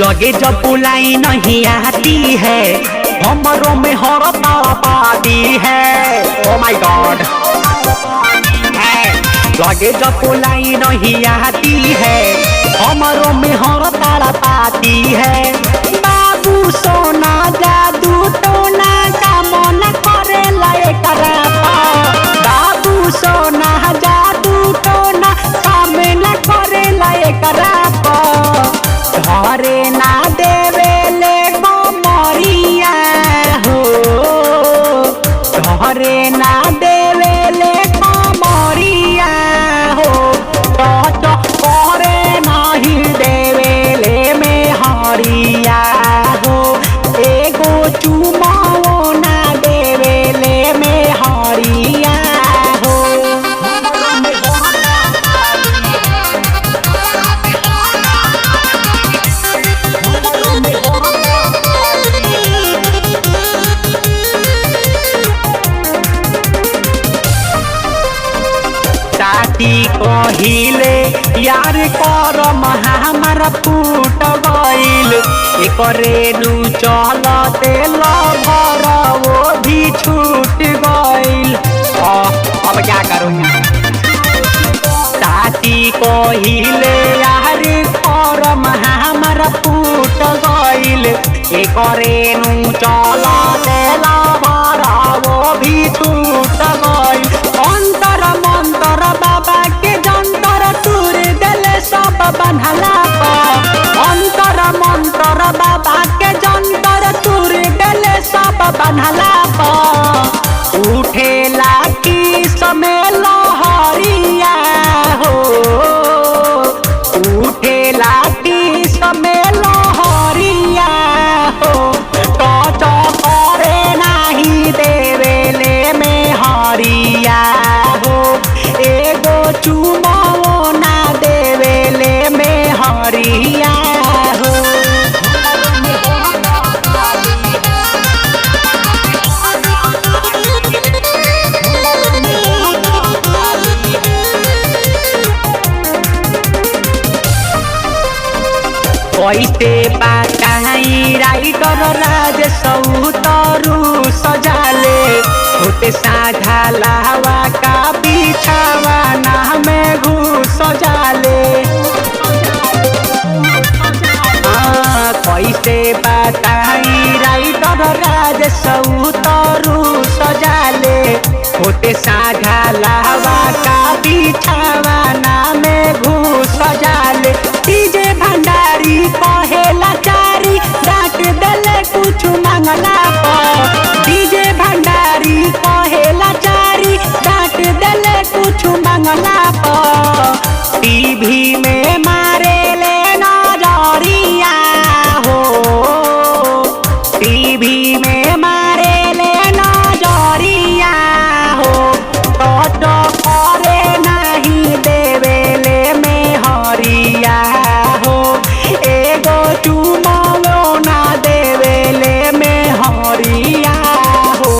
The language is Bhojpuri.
लगे जब बुलाई नहीं आती है, हमरों में हर पाती है। ओ माय गॉड, लगे जब बुलाई नहीं आती है, हमरों में हर पाती है। बाबू सोना जादू टोना का मन करे लाए करा, बाबू सोना जादू टोना का मन करे लाए करा। घरे ना देवे ले गो मरिया हो, घरे ना देवे ले गो मरिया हो, तो घरे नहीं देवे ले में हरिया हो। एगो चुमाओ ना देवे ले में हरिया हो। टाटी कहिले यार कर हमार फूट गईल, एकरेनु चल तेल भर वो भी छूट गईल। अब क्या करूँ? टाटी कहिले यार कर हमार फूट गईल, एकरेनु चल तेल भर वो भी छूट गईल। अंतर मंतर बाबा के जंतर तूर दिले सब बन्हला पर, अंतर मंतर बाबा के जंतर तूर दिले सब बन्हला पर। उठेला की समय लहरिया हो, उठेला की समय लहरिया हो, तो करे नहीं देवे ले में हरिया हो। एगो चुमाओ ना देवे ले में हरिया हो। कैसे बताई राइटर राज सौतरू सजाले, होते साझा लावा का बिछावा ना में घुस जाले। कैसे बताई राइटर राज सौतरू सजाले, होते साझा लावा का बिछावा